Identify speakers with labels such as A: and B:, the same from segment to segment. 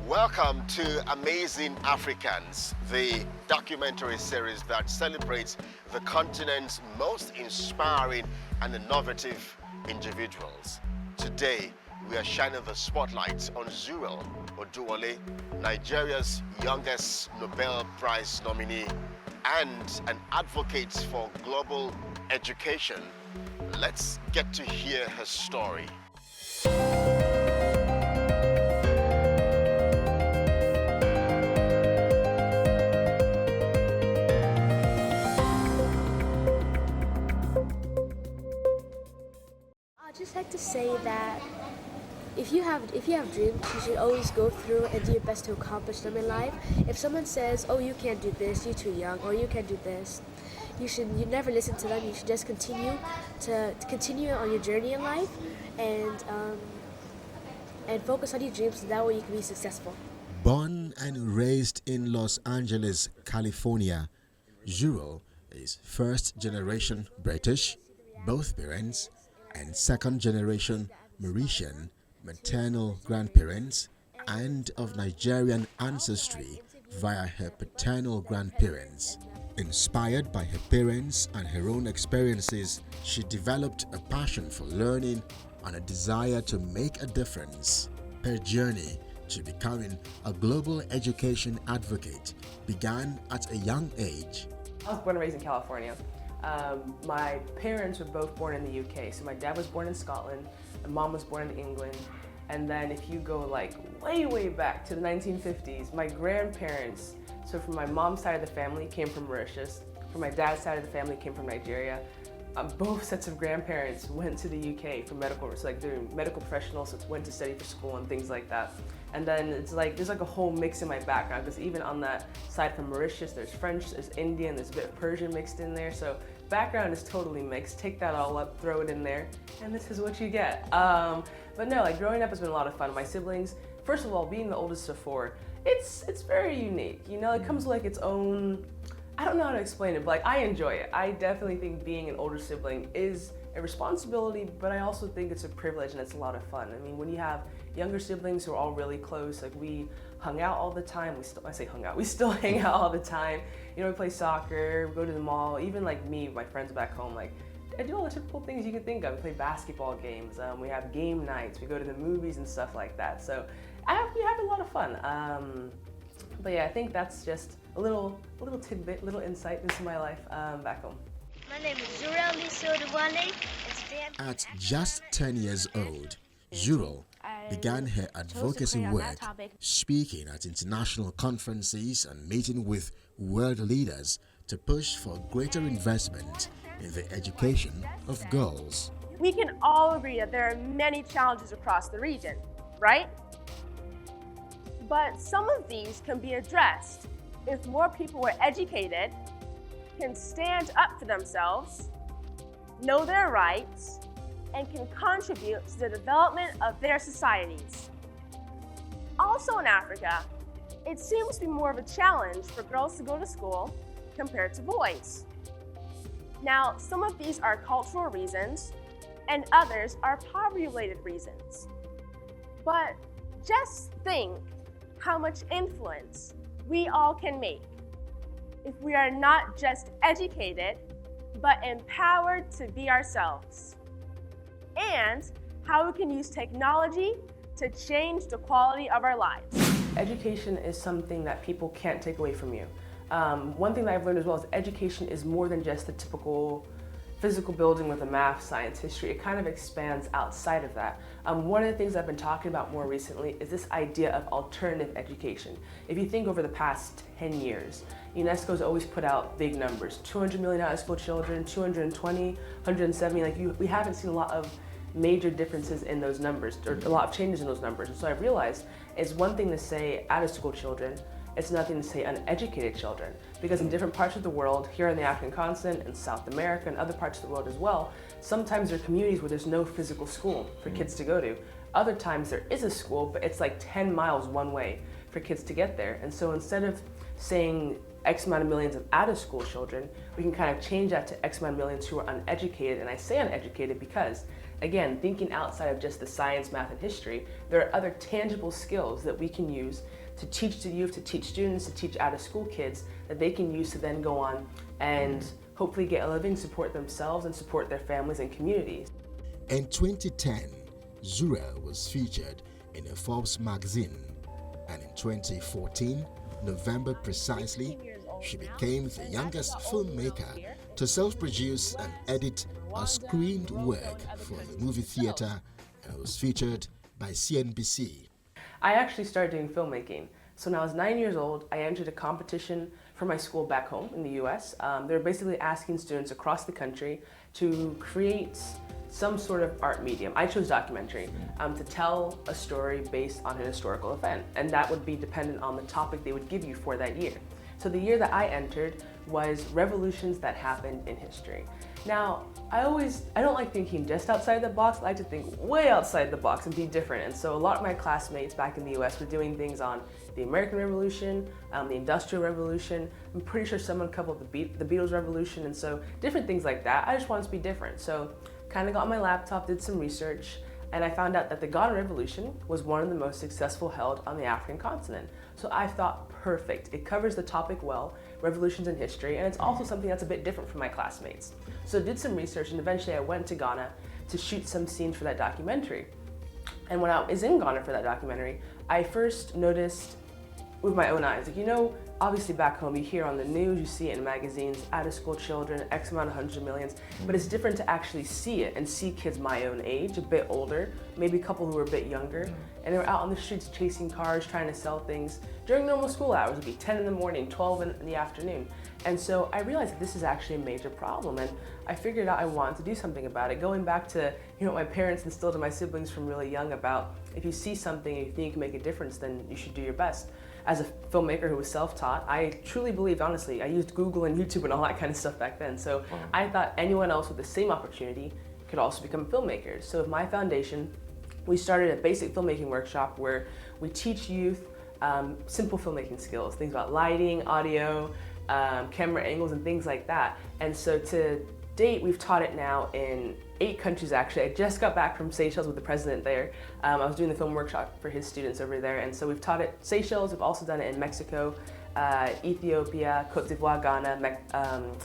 A: Welcome to Amazing Africans, the documentary series that celebrates the continent's most inspiring and innovative individuals. Today, we are shining the spotlight on Zuriel Oduwole, Nigeria's youngest Nobel Prize nominee and an advocate for global education. Let's get to hear her story.
B: I'd just like to say that if you have dreams, you should always go through and do your best to accomplish them in life. If someone says, "Oh, you can't do this, you're too young," or "You can't do this," you never listen to them. You should just continue on your journey in life and focus on your dreams, so that way you can be successful.
C: Born and raised in Los Angeles, California, Zuriel is first-generation British, both parents, and second-generation Mauritian, maternal grandparents, and of Nigerian ancestry via her paternal grandparents. Inspired by her parents and her own experiences, she developed a passion for learning and a desire to make a difference. Her journey to becoming a global education advocate began at a young age.
D: I was born and raised in California. My parents were both born in the UK. So my dad was born in Scotland, and mom was born in England. And then if you go like way back to the 1950s, my grandparents, so from my mom's side of the family, came from Mauritius. From my dad's side of the family, came from Nigeria. Both sets of grandparents went to the UK for medical, so like they're medical professionals, so went to study for school and things like that. And then it's like, there's like a whole mix in my background, because even on that side from Mauritius, there's French, there's Indian, there's a bit of Persian mixed in there. So background is totally mixed. Take that all up, throw it in there, and this is what you get. But no, like growing up has been a lot of fun. My siblings, first of all, being the oldest of four, it's very unique. You know, it comes with like its own, I don't know how to explain it, but like I enjoy it. I definitely think being an older sibling is a responsibility, but I also think it's a privilege and it's a lot of fun. I mean, when you have younger siblings who are all really close, like we hung out all the time. We still hang out all the time. You know, we play soccer, we go to the mall, even like me, my friends back home, like I do all the typical things you can think of. We play basketball games, we have game nights, we go to the movies and stuff like that. So we have a lot of fun. But yeah, I think that's just a little tidbit, little insight into my life back home.
E: My name is Zuriel Oduwole.
C: At just 10 years old, Zuriel began her advocacy work, speaking at international conferences and meeting with world leaders to push for greater investment in the education of girls.
F: We can all agree that there are many challenges across the region, right? But some of these can be addressed if more people were educated, can stand up for themselves, know their rights, and can contribute to the development of their societies. Also in Africa, it seems to be more of a challenge for girls to go to school compared to boys. Now, some of these are cultural reasons, and others are poverty-related reasons. But just think how much influence we all can make if we are not just educated, but empowered to be ourselves. And how we can use technology to change the quality of our lives.
D: Education is something that people can't take away from you. One thing that I've learned as well is education is more than just the typical physical building with a math, science, history. It kind of expands outside of that. One of the things I've been talking about more recently is this idea of alternative education. If you think over the past 10 years, UNESCO's always put out big numbers, 200 million out-of-school children, 220, 170, we haven't seen a lot of major differences in those numbers, or a lot of changes in those numbers. And so I've realized it's one thing to say out-of-school children, it's nothing to say uneducated children, because in different parts of the world, here on the African continent, in South America, and other parts of the world as well, sometimes there are communities where there's no physical school for kids to go to. Other times there is a school, but it's like 10 miles one way for kids to get there. And so instead of saying X amount of millions of out-of-school children, we can kind of change that to X amount of millions who are uneducated. And I say uneducated because again, thinking outside of just the science, math, and history, there are other tangible skills that we can use to teach the youth, to teach students, to teach out-of-school kids that they can use to then go on and hopefully get a living, support themselves, and support their families and communities.
C: In 2010, Zuriel was featured in a Forbes magazine, and in 2014, November precisely, she became the youngest filmmaker to self-produce and edit a screened work for the movie theater, and was featured by CNBC.
D: I actually started doing filmmaking. So when I was 9 years old, I entered a competition for my school back home in the US. They were basically asking students across the country to create some sort of art medium. I chose documentary to tell a story based on an historical event, and that would be dependent on the topic they would give you for that year. So the year that I entered was revolutions that happened in history. Now, I don't like thinking just outside the box. I like to think way outside the box and be different. And so a lot of my classmates back in the US were doing things on the American Revolution, the Industrial Revolution. I'm pretty sure someone covered the Beatles Revolution, and so different things like that. I just wanted to be different. So kind of got on my laptop, did some research, and I found out that the Ghana Revolution was one of the most successful held on the African continent. So I thought, perfect. It covers the topic well, revolutions in history, and it's also something that's a bit different from my classmates. So I did some research, and eventually I went to Ghana to shoot some scenes for that documentary. And when I was in Ghana for that documentary, I first noticed with my own eyes, like, you know, obviously back home you hear on the news, you see it in magazines, out-of-school children, X amount of hundreds of millions, but it's different to actually see it and see kids my own age, a bit older, maybe a couple who were a bit younger, and they were out on the streets chasing cars, trying to sell things during normal school hours. It'd be 10 in the morning, 12 in the afternoon. And so I realized that this is actually a major problem, and I figured out I wanted to do something about it. Going back to, you know, what my parents instilled in my siblings from really young about, if you see something and you think you can make a difference, then you should do your best. As a filmmaker who was self-taught, I truly believed, honestly, I used Google and YouTube and all that kind of stuff back then. So I thought anyone else with the same opportunity could also become filmmakers. So with my foundation, we started a basic filmmaking workshop where we teach youth simple filmmaking skills, things about lighting, audio, camera angles, and things like that. And so to date, we've taught it now in 8 countries actually. I just got back from Seychelles with the president there. I was doing the film workshop for his students over there, and so we've taught it Seychelles. We've also done it in Mexico, Ethiopia, Cote d'Ivoire, Ghana,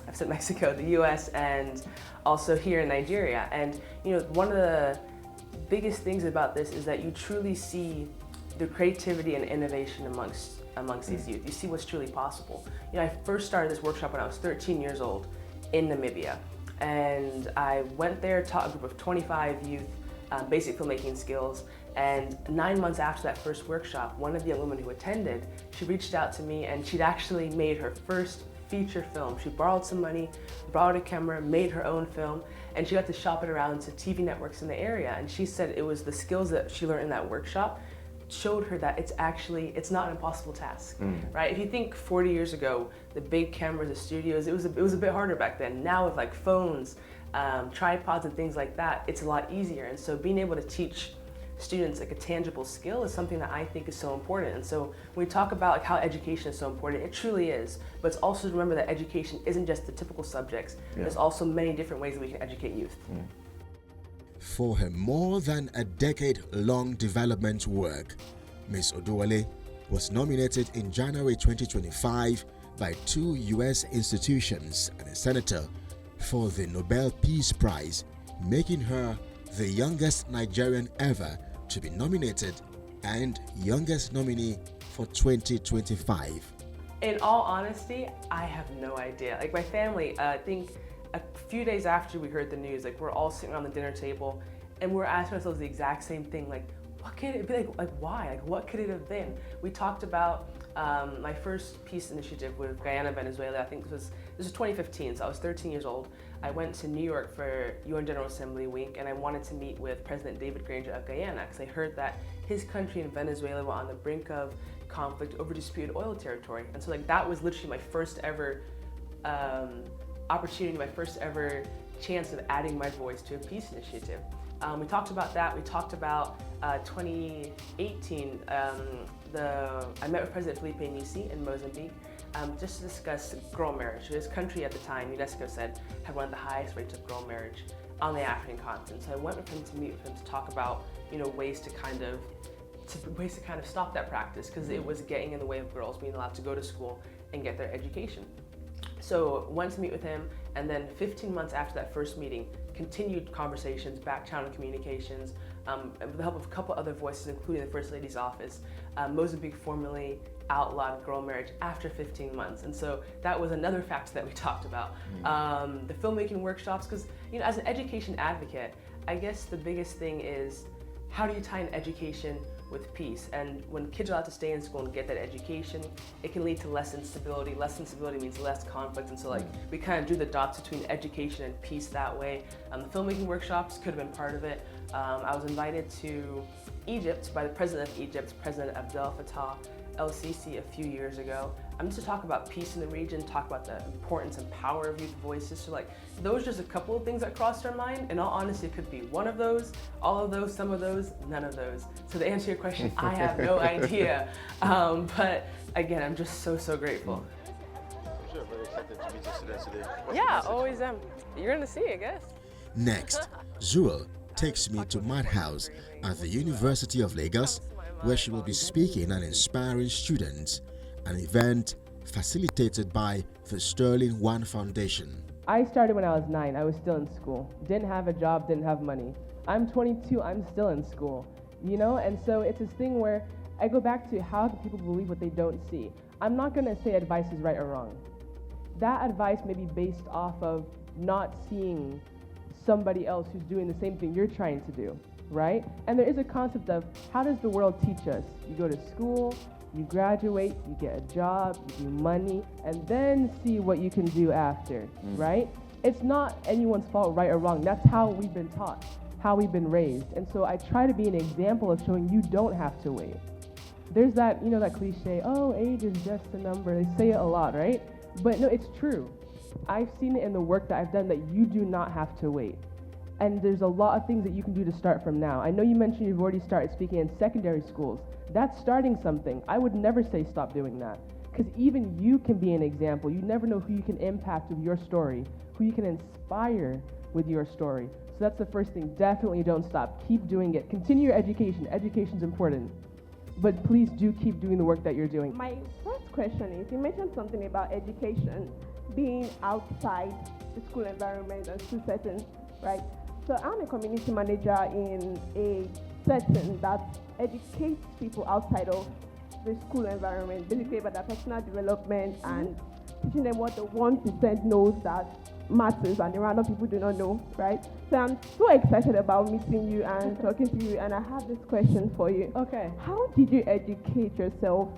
D: I've said Mexico, the US, and also here in Nigeria. And you know, one of the biggest things about this is that you truly see the creativity and innovation amongst these youth. You see what's truly possible. You know, I first started this workshop when I was 13 years old in Namibia. And I went there, taught a group of 25 youth basic filmmaking skills, and 9 months after that first workshop, one of the young women who attended, she reached out to me, and she'd actually made her first feature film. She borrowed some money, borrowed a camera, made her own film, and she got to shop it around to TV networks in the area. And she said it was the skills that she learned in that workshop showed her that it's not an impossible task, right? If you think 40 years ago, the big cameras, the studios, it was a bit harder back then. Now with like phones, tripods and things like that, it's a lot easier. And so being able to teach students like a tangible skill is something that I think is so important. And so when we talk about like how education is so important, it truly is. But it's also to remember that education isn't just the typical subjects. There's also many different ways that we can educate youth.
C: For her more than a decade-long development work, Ms. Oduwole was nominated in January 2025 by 2 U.S. institutions and a senator for the Nobel Peace Prize, making her the youngest Nigerian ever to be nominated and youngest nominee for 2025.
D: In all honesty, I have no idea. Like my family, I think a few days after we heard the news, like we're all sitting around the dinner table and we're asking ourselves the exact same thing, like what could it be, like why, like what could it have been? We talked about my first peace initiative with Guyana, Venezuela. I think this was 2015, so I was 13 years old. I went to New York for UN General Assembly week, and I wanted to meet with President David Granger of Guyana because I heard that his country and Venezuela were on the brink of conflict over disputed oil territory. And so like that was literally my first ever opportunity, my first ever chance of adding my voice to a peace initiative. We talked about that. We talked about 2018. I met with President Felipe Nyusi in Mozambique just to discuss girl marriage. His country at the time, UNESCO said, had one of the highest rates of girl marriage on the African continent. So I went with him to meet with him to talk about, ways to kind of stop that practice, because it was getting in the way of girls being allowed to go to school and get their education. So went to meet with him, and then 15 months after that first meeting, continued conversations, back channel communications, and with the help of a couple other voices, including the First Lady's office. Mozambique formally outlawed girl marriage after 15 months. And so that was another factor that we talked about. The filmmaking workshops, because as an education advocate, I guess the biggest thing is, how do you tie in education with peace? And when kids are allowed to stay in school and get that education, it can lead to less instability. Less instability means less conflict, and so we kind of drew the dots between education and peace that way. The filmmaking workshops could have been part of it. I was invited to Egypt by the president of Egypt, President Abdel Fattah el-Sisi, a few years ago. Just to talk about peace in the region, talk about the importance and power of youth voices. So those are just a couple of things that crossed our mind. In all honesty, it could be one of those, all of those, some of those, none of those. So to answer your question, I have no idea. But again, I'm just so grateful.
A: I'm sure very excited to meet your students today. What's
D: Yeah,
A: the message?
D: always am. You're gonna see, I guess.
C: Next, Zuriel takes me to Madhouse at the University of Lagos, where she will be speaking and inspiring students, an event facilitated by the Sterling One Foundation.
D: I started when I was 9. I was still in school. Didn't have a job, didn't have money. I'm 22, I'm still in school. And so it's this thing where I go back to, how can people believe what they don't see? I'm not gonna say advice is right or wrong. That advice may be based off of not seeing somebody else who's doing the same thing you're trying to do, right? And there is a concept of, how does the world teach us? You go to school, you graduate, you get a job, you do money, and then see what you can do after, right? It's not anyone's fault, right or wrong. That's how we've been taught, how we've been raised. And so I try to be an example of showing you don't have to wait. There's that, that cliche, oh, age is just a number. They say it a lot, right? But no, it's true. I've seen it in the work that I've done that you do not have to wait. And there's a lot of things that you can do to start from now. I know you mentioned you've already started speaking in secondary schools. That's starting something. I would never say stop doing that, because even you can be an example. You never know who you can impact with your story, who you can inspire with your story. So that's the first thing. Definitely don't stop. Keep doing it. Continue your education. Education's important. But please do keep doing the work that you're doing.
F: My first question is, you mentioned something about education being outside the school environment and school settings, right? So I'm a community manager in a setting that educates people outside of the school environment, basically about their personal development and teaching them what the 1% knows that matters and the random people do not know, right? So I'm so excited about meeting you and talking to you, and I have this question for you.
D: Okay.
F: How did you educate yourself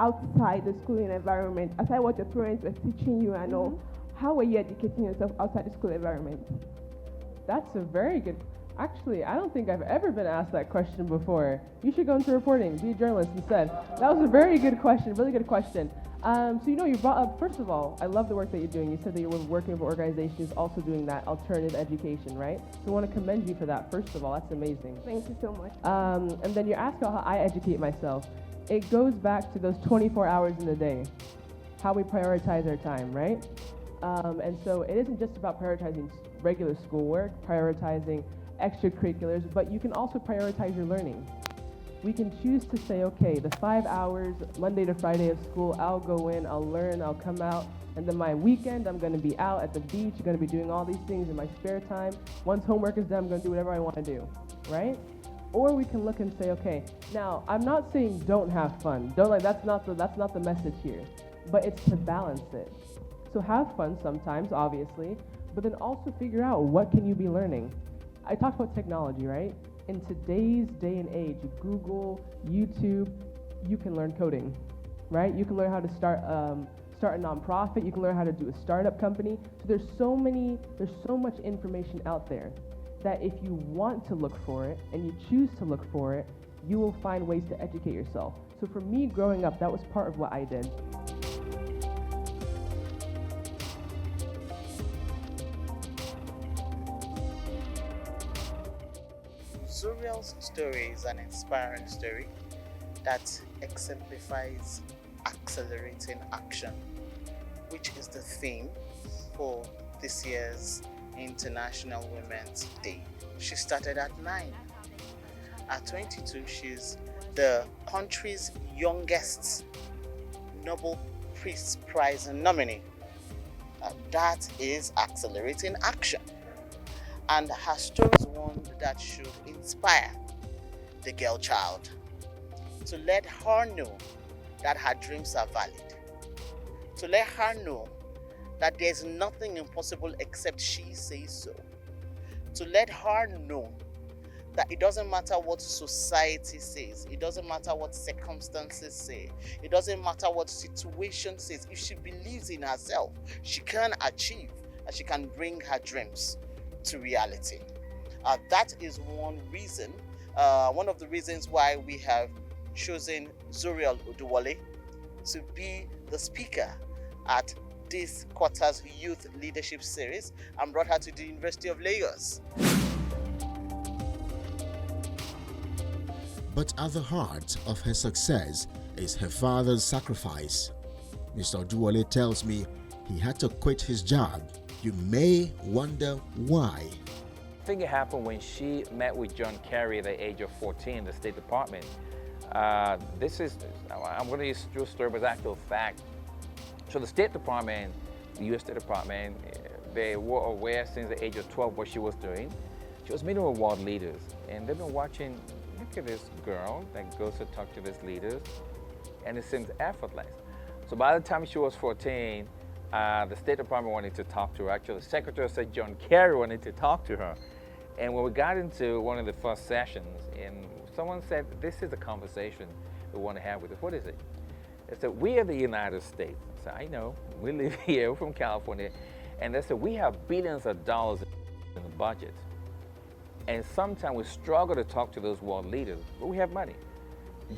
F: outside the schooling environment, aside what your parents were teaching you and all? How were you educating yourself outside the school environment?
D: That's a very good. Actually, I don't think I've ever been asked that question before. You should go into reporting, be a journalist instead. That was a very good question, really good question. So you brought up, first of all, I love the work that you're doing. You said that you were working with an organization who's also doing that alternative education, right? So I want to commend you for that, first of all. That's amazing.
F: Thank you so much.
D: And then you asked about how I educate myself. It goes back to those 24 hours in the day, how we prioritize our time, right? And so it isn't just about prioritizing regular schoolwork, prioritizing extracurriculars, but you can also prioritize your learning. We can choose to say, okay, the 5 hours, Monday to Friday of school, I'll go in, I'll learn, I'll come out, and then my weekend, I'm gonna be out at the beach, I'm gonna be doing all these things in my spare time. Once homework is done, I'm gonna do whatever I wanna do, right? Or we can look and say, okay, now, I'm not saying don't have fun. That's not the message here, but it's to balance it. So have fun sometimes, obviously, but then also figure out what can you be learning. I talked about technology, right? In today's day and age, Google, YouTube, you can learn coding, right? You can learn how to start a nonprofit. You can learn how to do a startup company. So there's so much information out there that if you want to look for it and you choose to look for it, you will find ways to educate yourself. So for me, growing up, that was part of what I did.
G: Zuriel's story is an inspiring story that exemplifies accelerating action, which is the theme for this year's International Women's Day. She started at 9. At 22, she's the country's youngest Nobel Peace Prize nominee. That is accelerating action. And her story is one that should inspire the girl child to let her know that her dreams are valid, to let her know that there's nothing impossible except she says so, to let her know that it doesn't matter what society says, it doesn't matter what circumstances say, it doesn't matter what situation says. If she believes in herself, she can achieve and she can bring her dreams to reality. That is one reason, one of the reasons why we have chosen Zuriel Oduwole to be the speaker at this quarter's Youth Leadership Series and brought her to the University of Lagos.
C: But at the heart of her success is her father's sacrifice. Mr. Oduwole tells me he had to quit his job. You may wonder why.
H: I think it happened when she met with John Kerry at the age of 14 in the State Department. I'm going to use a true story, but it's actual fact. So the State Department, the U.S. State Department, they were aware since the age of 12 what she was doing. She was meeting with world leaders, and they've been watching, look at this girl that goes to talk to these leaders, and it seems effortless. So by the time she was 14, the State Department wanted to talk to her. Actually, the Secretary of State John Kerry wanted to talk to her. And when we got into one of the first sessions, and someone said, this is a conversation we want to have with us. What is it? They said, we are the United States. I said, I know, we live here, we're from California. And they said, we have billions of dollars in the budget. And sometimes we struggle to talk to those world leaders, but we have money.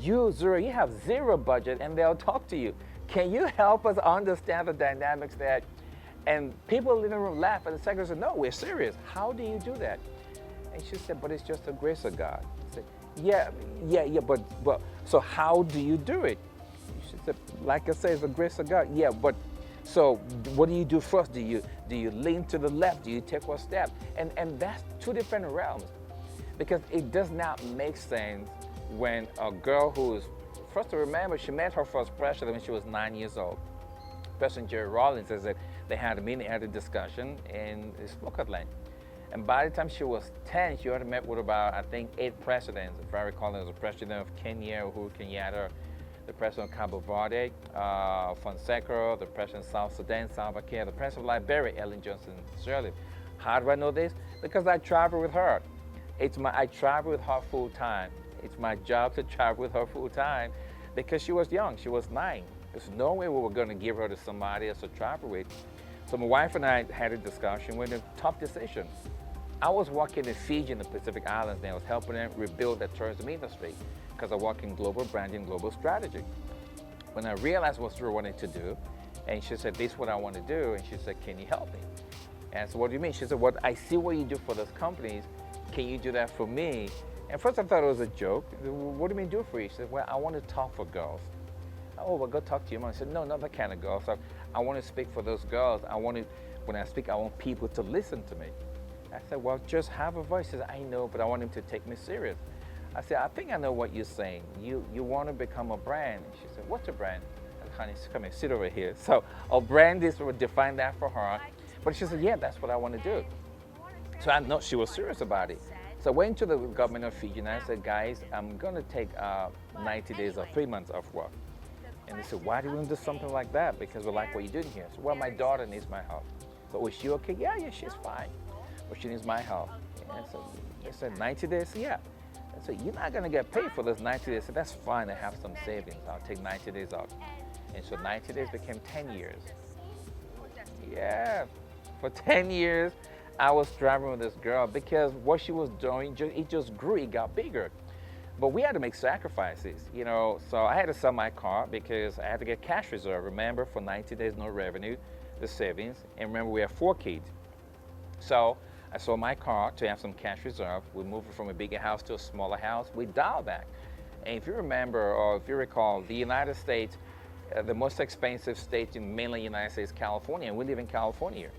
H: You, Zuriel, you have zero budget and they'll talk to you. Can you help us understand the dynamics there? And people in the living room laugh, and the secretary said, no, we're serious. How do you do that? And she said, but it's just the grace of God. I said, yeah, but so how do you do it? She said, like I said, it's the grace of God. Yeah, but so what do you do first? Do you lean to the left? Do you take one step? And that's two different realms, because it does not make sense when a girl who is, first to remember, she met her first president when she was 9 years old. President Jerry Rawlings says that they had a meeting, had a discussion, and they spoke at length. And by the time she was 10, she already met with about, I think, 8 presidents. If I recall, there was the president of Kenya, Uhuru Kenyatta, the president of Cabo Verde, Fonseca, the president of South Sudan, Salva Kiir, the president of Liberia, Ellen Johnson Sirleaf. How do I know this? Because I travel with her. I travel with her full time. It's my job to travel with her full time because she was young. She was 9. There's no way we were going to give her to somebody else to travel with. So my wife and I had a discussion with a tough decision. I was working in Fiji in the Pacific Islands, and I was helping them rebuild the tourism industry because I work in global branding, global strategy. When I realized what Zuriel wanted to do, and she said, this is what I want to do, and she said, can you help me? And I said, what do you mean? She said, well, I see what you do for those companies. Can you do that for me? And first I thought it was a joke. What do you mean do for you? She said, well, I want to talk for girls. Oh, well, go talk to your mom. I said, no, not that kind of girl. So I want to speak for those girls. When I speak, I want people to listen to me. I said, well, just have a voice. She said, I know, but I want him to take me serious. I said, I think I know what you're saying. You want to become a brand. And she said, what's a brand? I said, honey, come here, sit over here. So a brand is to define that for her. But she said, yeah, that's what I want to do. So I know she was serious about it. So I went to the government of Fiji and I said, guys, I'm going to take 90 days or 3 months off work. And they said, why do you want to do something like that? Because we like what you're doing here. So, well, my daughter needs my help. So was she okay? Yeah, she's fine. But she needs my help. And so they said, 90 days? Yeah. I said, you're not going to get paid for those 90 days. So that's fine. I have some savings. I'll take 90 days off. And so 90 days became 10 years. Yeah. For 10 years, I was driving with this girl because what she was doing, it just grew. It got bigger. But we had to make sacrifices, So I had to sell my car because I had to get cash reserve. Remember, for 90 days, no revenue, the savings. And remember, we have 4 kids. So I sold my car to have some cash reserve. We moved from a bigger house to a smaller house. We dialed back. And if you remember, or if you recall, the United States, the most expensive state in mainland United States is California, and we live in California.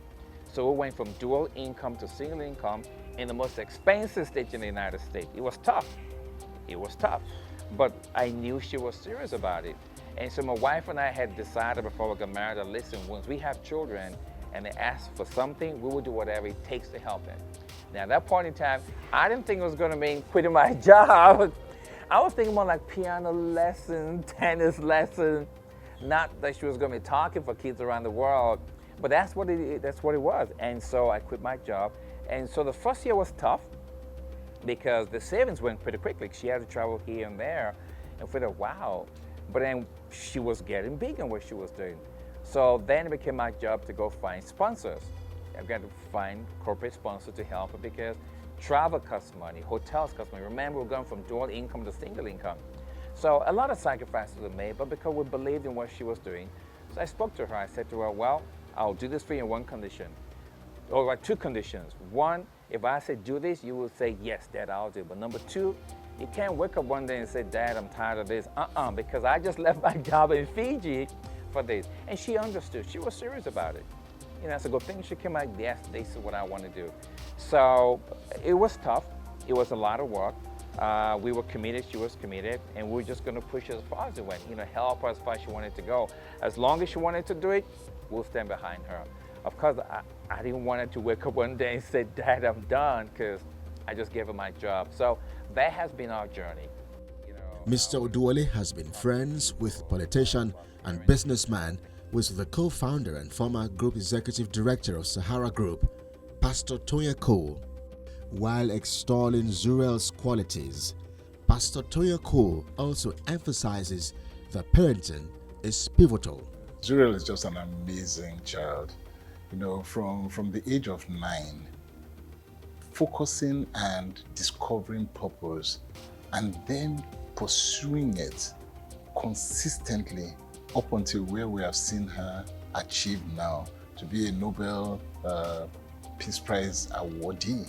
H: So we went from dual income to single income in the most expensive state in the United States. It was tough. It was tough. But I knew she was serious about it. And so my wife and I had decided before we got married that, listen, once we have children and they ask for something, we will do whatever it takes to help them. Now, at that point in time, I didn't think it was going to mean quitting my job. I was thinking more like piano lessons, tennis lessons, not that she was going to be talking for kids around the world, but that's what it was. And so I quit my job. And so the first year was tough because the savings went pretty quickly. She had to travel here and there, and we thought, wow. But then she was getting big in what she was doing. So then it became my job to go find sponsors. I've got to find corporate sponsors to help her because travel costs money, hotels cost money. Remember, we're going from dual income to single income. So a lot of sacrifices were made, but because we believed in what she was doing. So I spoke to her. I said to her, well, I'll do this for you in one condition, or like two conditions. One, if I say do this, you will say, yes, Dad, I'll do it. But number two, you can't wake up one day and say, Dad, I'm tired of this. Because I just left my job in Fiji for this. And she understood. She was serious about it. You know, it's a good thing. She came out, yes, this is what I want to do. So it was tough. It was a lot of work. We were committed, she was committed, and we were just going to push her as far as it went, you know, help her as far as she wanted to go. As long as she wanted to do it, we'll stand behind her. Of course, I didn't want her to wake up one day and say, Dad, I'm done, because I just gave her my job. So that has been our journey. You know,
C: Mr. Oduwole has been friends with politician and businessman who is the co-founder and former group executive director of Sahara Group, Pastor Tonya Cole. While extolling Zuriel's qualities, Pastor Tonya Cole also emphasizes that parenting is pivotal.
I: Zuriel is just an amazing child. You know, from the age of 9, focusing and discovering purpose and then pursuing it consistently up until where we have seen her achieve now, to be a Nobel Peace Prize awardee.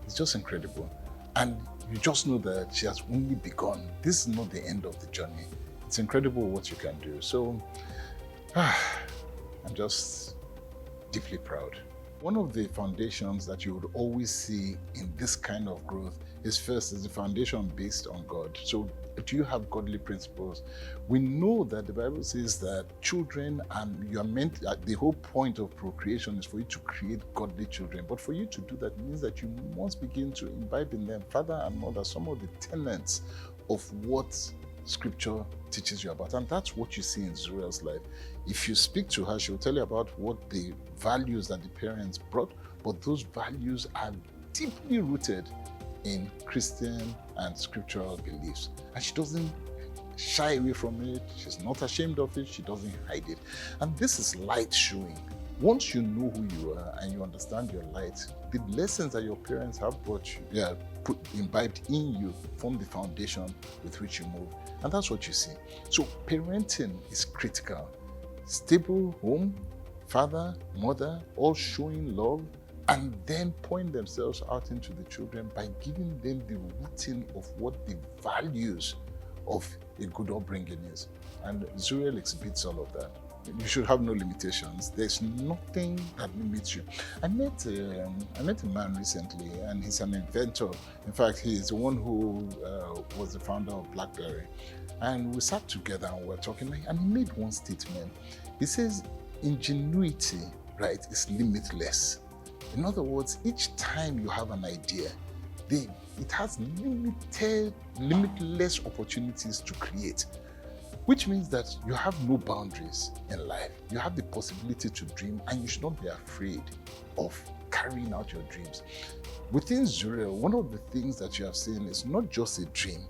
I: It's just incredible. And you just know that she has only begun. This is not the end of the journey. It's incredible what you can do. So, I'm just deeply proud. One of the foundations that you would always see in this kind of growth is the foundation based on God. So do you have godly principles? We know that the Bible says that children, you are meant, the whole point of procreation is for you to create godly children. But for you to do that means that you must begin to imbibe in them, father and mother, some of the tenets of what Scripture teaches you about. And that's what you see in Zuriel's life. If you speak to her, she'll tell you about what the values that the parents brought, but those values are deeply rooted in Christian and scriptural beliefs. And she doesn't shy away from it. She's not ashamed of it. She doesn't hide it. And this is light showing. Once you know who you are and you understand your light, the lessons that your parents have brought you, imbibed in you, form the foundation with which you move. And that's what you see. So parenting is critical. Stable home, father, mother, all showing love, and then point themselves out into the children by giving them the rooting of what the values of a good upbringing is. And Zuriel exhibits all of that. You should have no limitations. There's nothing that limits you. I met a man recently, and he's an inventor. In fact, he's the one who was the founder of BlackBerry. And we sat together and we were talking, and he made one statement. He says, ingenuity, right, is limitless. In other words, each time you have an idea, it has limitless opportunities to create, which means that you have no boundaries in life. You have the possibility to dream, and you should not be afraid of carrying out your dreams. Within Zuriel, one of the things that you have seen is not just a dream,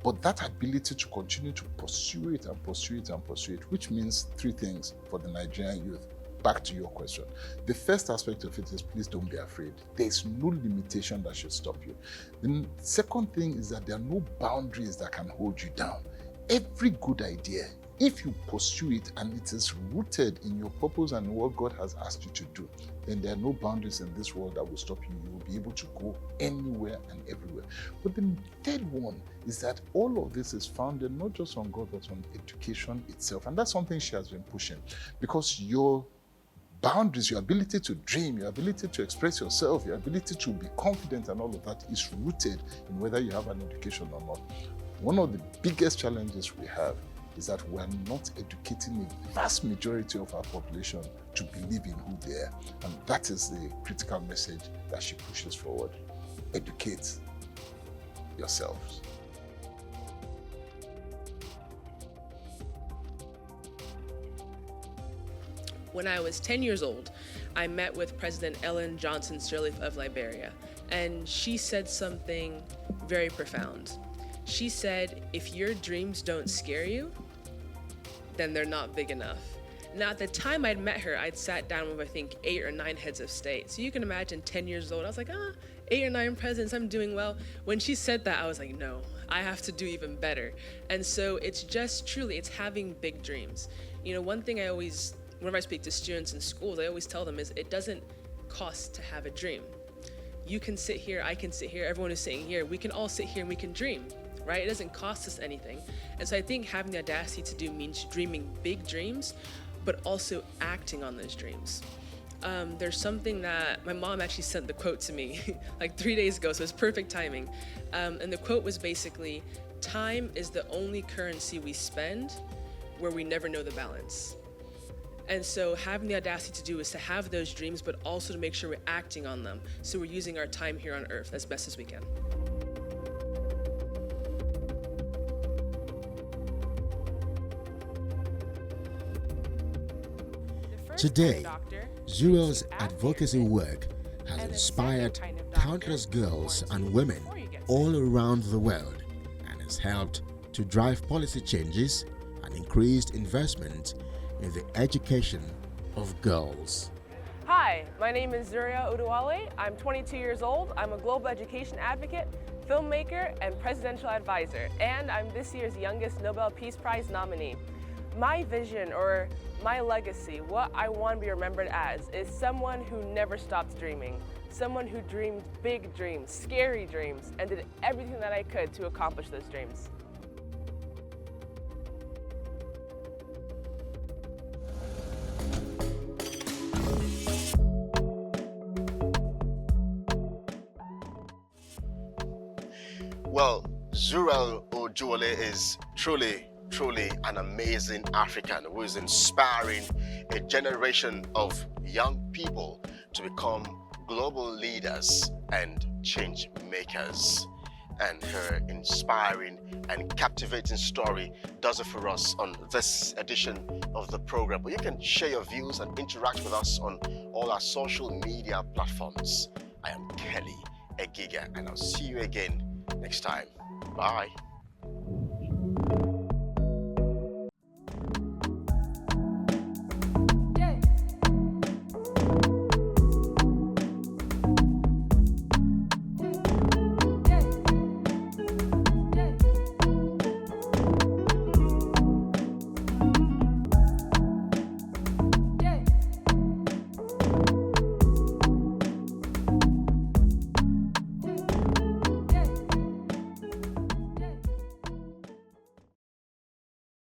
I: but that ability to continue to pursue it and pursue it and pursue it, which means 3 things for the Nigerian youth. Back to your question. The first aspect of it is please don't be afraid. There's no limitation that should stop you. The second thing is that there are no boundaries that can hold you down. Every good idea, if you pursue it and it is rooted in your purpose and what God has asked you to do, then there are no boundaries in this world that will stop you. You will be able to go anywhere and everywhere. But the third one is that all of this is founded not just on God, but on education itself. And that's something she has been pushing, because your boundaries, your ability to dream, your ability to express yourself, your ability to be confident and all of that is rooted in whether you have an education or not. One of the biggest challenges we have is that we're not educating a vast majority of our population to believe in who they are. And that is the critical message that she pushes forward. Educate yourselves.
D: When I was 10 years old, I met with President Ellen Johnson Sirleaf of Liberia, and she said something very profound. She said, if your dreams don't scare you, then they're not big enough. Now, at the time I'd met her, I'd sat down with, I think, 8 or 9 heads of state. So you can imagine 10 years old, I was like, 8 or 9 presidents, I'm doing well. When she said that, I was like, no, I have to do even better. And so it's just truly, it's having big dreams. You know, one thing whenever I speak to students in schools, I always tell them is it doesn't cost to have a dream. You can sit here, I can sit here, everyone who's sitting here, we can all sit here and we can dream, right? It doesn't cost us anything. And so I think having the audacity to do means dreaming big dreams, but also acting on those dreams. There's something that my mom actually sent the quote to me like 3 days ago, so it's perfect timing. And the quote was basically, time is the only currency we spend where we never know the balance. And so having the audacity to do is to have those dreams, but also to make sure we're acting on them. So we're using our time here on earth as best as we can.
C: Today, Zuriel's advocacy work has inspired countless girls and women all around the world and has helped to drive policy changes and increased investment in the education of girls.
F: Hi, my name is Zuriel Oduwole. I'm 22 years old. I'm a global education advocate, filmmaker, and presidential advisor, and I'm this year's youngest Nobel Peace Prize nominee. My vision, or my legacy, what I want to be remembered as, is someone who never stopped dreaming, someone who dreamed big dreams, scary dreams, and did everything that I could to accomplish those dreams.
A: Well, Zuriel Oduwole is truly an amazing African who is inspiring a generation of young people to become global leaders and change makers. And her inspiring and captivating story does it for us on this edition of the program. But you can share your views and interact with us on all our social media platforms. I am Kelly Egiga, and I'll see you again next time. Bye.